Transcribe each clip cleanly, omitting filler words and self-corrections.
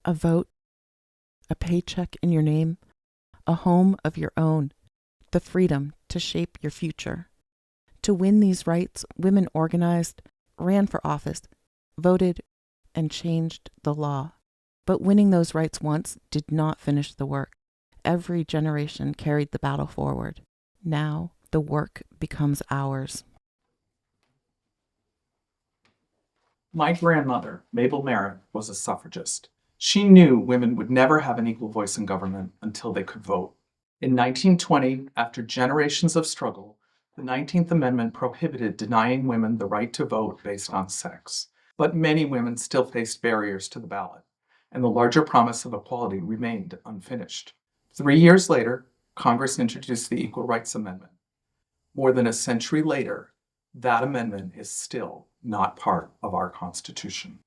A vote, a paycheck in your name, a home of your own, the freedom to shape your future. To win these rights, women organized, ran for office, voted, and changed the law. But winning those rights once did not finish the work. Every generation carried the battle forward. Now the work becomes ours. My grandmother, Mabel Merritt, was a suffragist. She knew women would never have an equal voice in government until they could vote. In 1920, after generations of struggle, the 19th Amendment prohibited denying women the right to vote based on sex. But many women still faced barriers to the ballot, and the larger promise of equality remained unfinished. 3 years later, Congress introduced the Equal Rights Amendment. More than a century later, that amendment is still not part of our Constitution.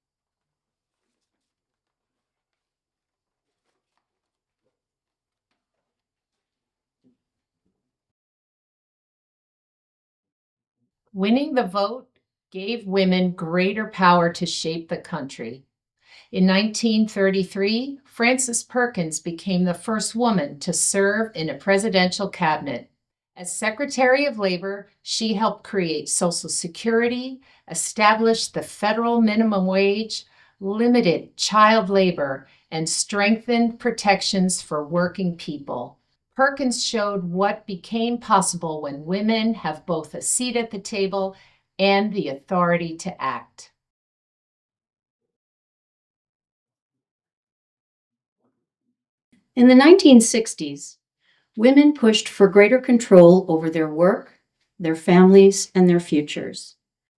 Winning the vote gave women greater power to shape the country. In 1933, Frances Perkins became the first woman to serve in a presidential cabinet. As Secretary of Labor, she helped create Social Security, established the federal minimum wage, limited child labor, and strengthened protections for working people. Perkins showed what became possible when women have both a seat at the table and the authority to act. In the 1960s, women pushed for greater control over their work, their families, and their futures.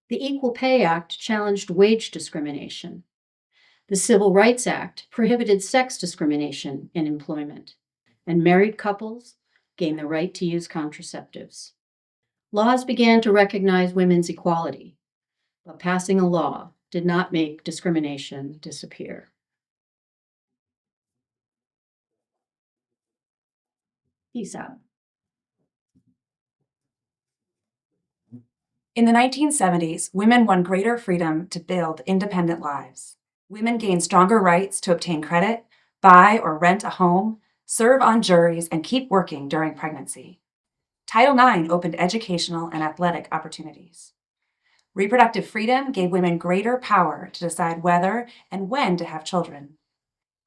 The Equal Pay Act challenged wage discrimination. The Civil Rights Act prohibited sex discrimination in employment, and married couples gained the right to use contraceptives. Laws began to recognize women's equality, but passing a law did not make discrimination disappear. Peace out. In the 1970s, women won greater freedom to build independent lives. Women gained stronger rights to obtain credit, buy or rent a home, serve on juries, and keep working during pregnancy. Title IX opened educational and athletic opportunities. Reproductive freedom gave women greater power to decide whether and when to have children.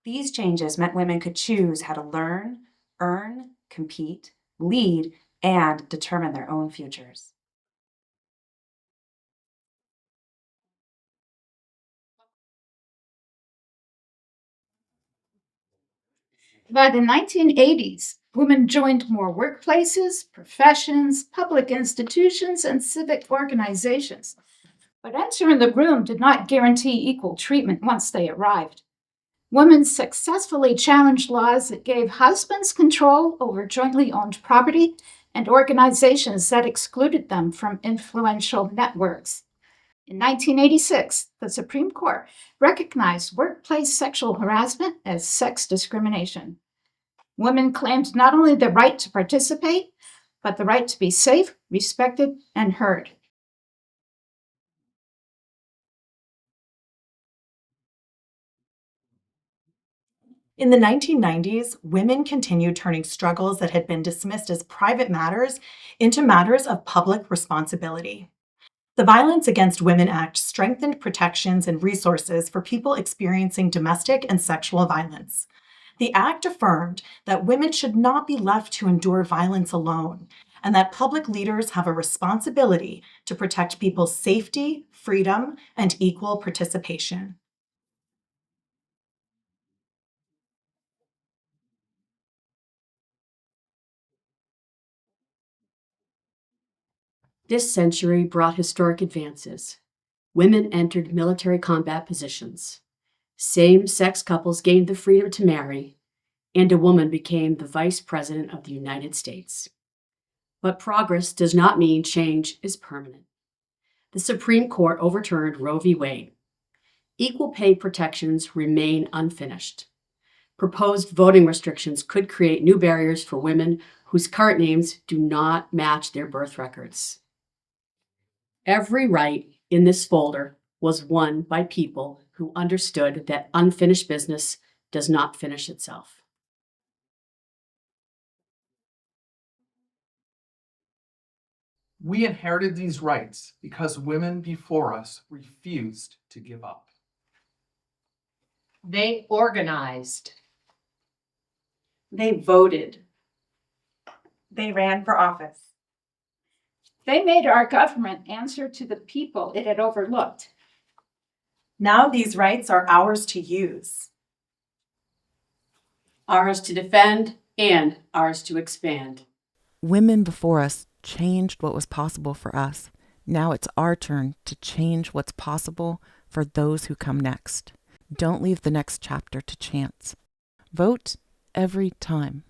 These changes meant women could choose how to learn, earn, compete, lead, and determine their own futures. By the 1980s, women joined more workplaces, professions, public institutions, and civic organizations. But entering the room did not guarantee equal treatment once they arrived. Women successfully challenged laws that gave husbands control over jointly owned property and organizations that excluded them from influential networks. In 1986, the Supreme Court recognized workplace sexual harassment as sex discrimination. Women claimed not only the right to participate, but the right to be safe, respected, and heard. In the 1990s, women continued turning struggles that had been dismissed as private matters into matters of public responsibility. The Violence Against Women Act strengthened protections and resources for people experiencing domestic and sexual violence. The act affirmed that women should not be left to endure violence alone, and that public leaders have a responsibility to protect people's safety, freedom, and equal participation. This century brought historic advances. Women entered military combat positions. Same-sex couples gained the freedom to marry, and a woman became the Vice President of the United States. But progress does not mean change is permanent. The Supreme Court overturned Roe v. Wade. Equal pay protections remain unfinished. Proposed voting restrictions could create new barriers for women whose current names do not match their birth records. Every right in this folder was won by people who understood that unfinished business does not finish itself. We inherited these rights because women before us refused to give up. They organized. They voted. They ran for office. They made our government answer to the people it had overlooked. Now these rights are ours to use. Ours to defend and ours to expand. Women before us changed what was possible for us. Now it's our turn to change what's possible for those who come next. Don't leave the next chapter to chance. Vote every time.